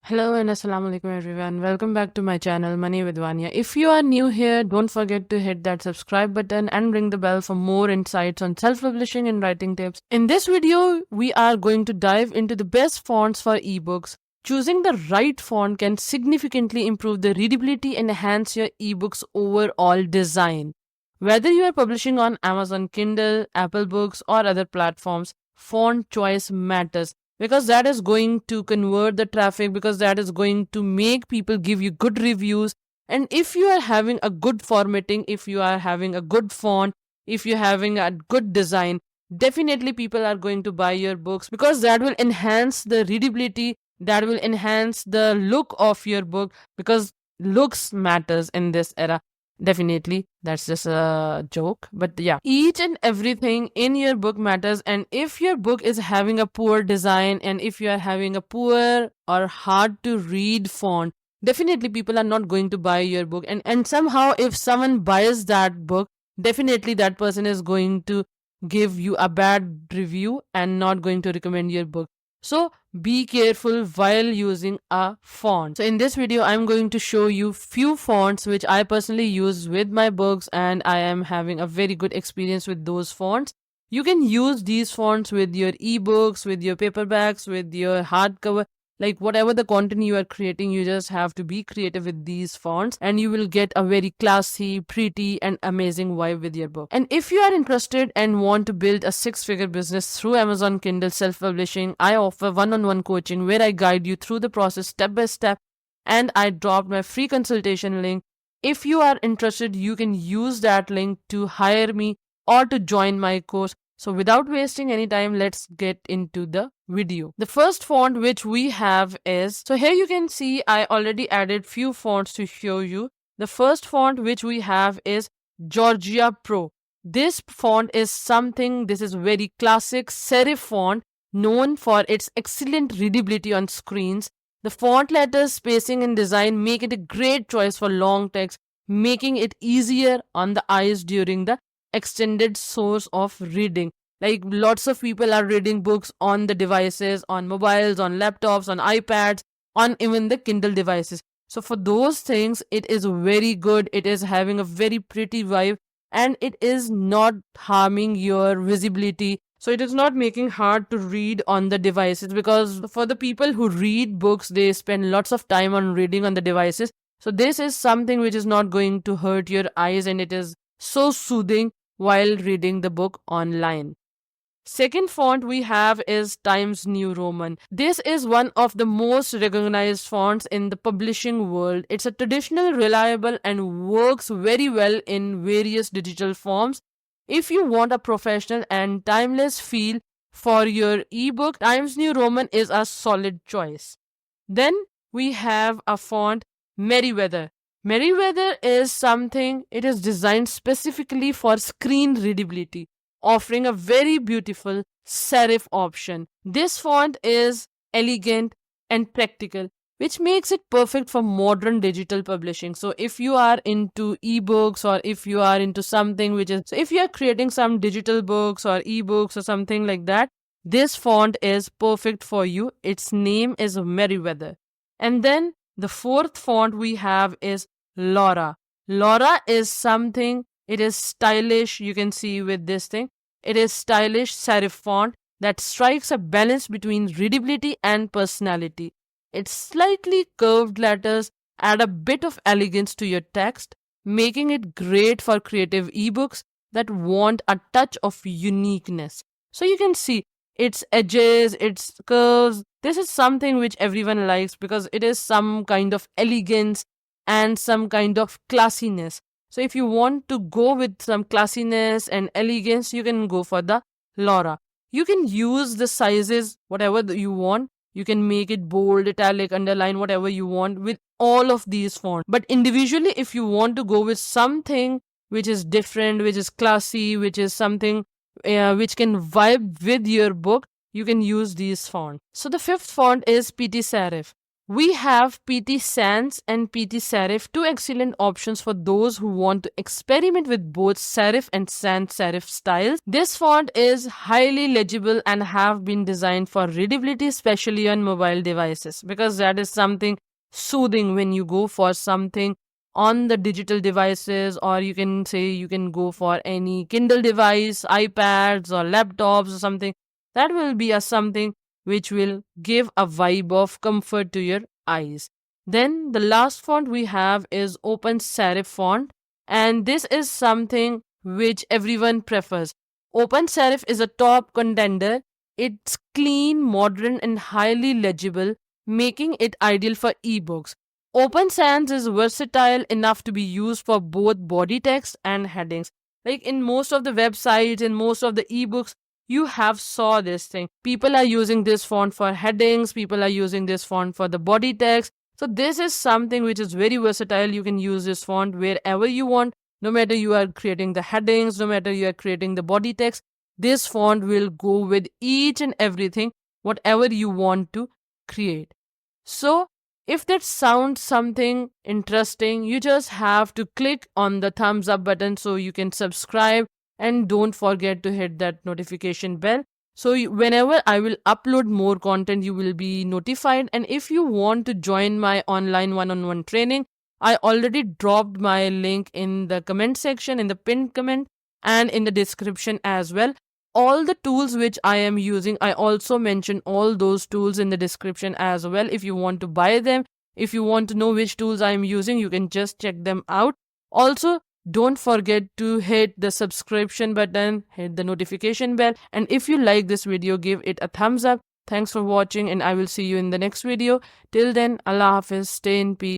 Hello and assalamu alaikum everyone. Welcome back to my channel Money with Vanya. If you are new here, don't forget to hit that subscribe button and ring the bell for more insights on self-publishing and writing tips. In this video, we are going to dive into the best fonts for ebooks. Choosing the right font can significantly improve the readability and enhance your ebook's overall design. Whether you are publishing on Amazon Kindle, Apple Books, or other platforms, font choice matters because that is going to convert the traffic, because that is going to make people give you good reviews. And if you are having a good formatting, if you are having a good font, if you're having a good design, definitely people are going to buy your books because that will enhance the readability, that will enhance the look of your book, because looks matters in this era. Definitely, that's just a joke. But yeah, each and everything in your book matters. And if your book is having a poor design, and if you are having a poor or hard to read font, definitely people are not going to buy your book. And somehow, if someone buys that book, definitely that person is going to give you a bad review and not going to recommend your book. So be careful while using a font. So in this video, I'm going to show you few fonts which I personally use with my books, and I am having a very good experience with those fonts. You can use these fonts with your ebooks, with your paperbacks, with your hardcover, like whatever the content you are creating, you just have to be creative with these fonts and you will get a very classy, pretty and amazing vibe with your book. And if you are interested and want to build a six-figure business through Amazon Kindle self-publishing, I offer one-on-one coaching where I guide you through the process step by step, and I dropped my free consultation link. If you are interested, you can use that link to hire me or to join my course. So without wasting any time, let's get into the video. The first font which we have is, so here you can see I already added few fonts to show you. The first font which we have is Georgia Pro. This font is something, this is very classic serif font known for its excellent readability on screens. The font letters, spacing and design make it a great choice for long text, making it easier on the eyes during the extended source of reading. Like lots of people are reading books on the devices, on mobiles, on laptops, on iPads, on even the Kindle devices. So for those things, it is very good. It is having a very pretty vibe and it is not harming your visibility. So it is not making hard to read on the devices, because for the people who read books, they spend lots of time on reading on the devices. So this is something which is not going to hurt your eyes, and it is so soothing while reading the book online. Second font we have is Times New Roman. This is one of the most recognized fonts in the publishing world. It's a traditional, reliable, and works very well in various digital forms. If you want a professional and timeless feel for your ebook, Times New Roman is a solid choice. Then we have a font, Merriweather. Merriweather is something, it is designed specifically for screen readability, offering a very beautiful serif option. This font is elegant and practical, which makes it perfect for modern digital publishing. So if you are into ebooks, or if you are into something which is, so if you are creating some digital books or ebooks or something like that, this font is perfect for you. Its name is Merriweather. And then the fourth font we have is Laura. Laura is something, it is stylish, you can see with this thing. It is stylish serif font that strikes a balance between readability and personality. Its slightly curved letters add a bit of elegance to your text, making it great for creative ebooks that want a touch of uniqueness. So you can see its edges, its curves. This is something which everyone likes because it is some kind of elegance and some kind of classiness. So if you want to go with some classiness and elegance, you can go for the Laura. You can use the sizes, whatever you want. You can make it bold, italic, underline, whatever you want with all of these fonts. But individually, if you want to go with something which is different, which is classy, which is something which can vibe with your book, you can use these fonts. So the fifth font is PT Serif. We have PT Sans and PT Serif, two excellent options for those who want to experiment with both serif and sans serif styles. This font is highly legible and have been designed for readability, especially on mobile devices, because that is something soothing when you go for something on the digital devices, or you can say you can go for any Kindle device, iPads or laptops or something. That will be a something which will give a vibe of comfort to your eyes. Then the last font we have is Open Serif font, and this is something which everyone prefers. Open Serif is a top contender. It's clean, modern, and highly legible, making it ideal for ebooks. Open Sans is versatile enough to be used for both body text and headings. Like in most of the websites, in most of the ebooks, you have saw this thing. People are using this font for headings, people are using this font for the body text. So this is something which is very versatile. You can use this font wherever you want, no matter you are creating the headings, no matter you are creating the body text. This font will go with each and everything, whatever you want to create. So if that sounds something interesting, you just have to click on the thumbs up button so you can subscribe, and don't forget to hit that notification bell. So whenever I will upload more content, you will be notified. And if you want to join my online one-on-one training, I already dropped my link in the comment section, in the pinned comment, and in the description as well. All the tools which I am using, I also mention all those tools in the description as well. If you want to buy them, if you want to know which tools I am using, you can just check them out. Also, don't forget to hit the subscription button, hit the notification bell, and if you like this video, give it a thumbs up. Thanks for watching, and I will see you in the next video. Till then, Allah Hafiz, stay in peace.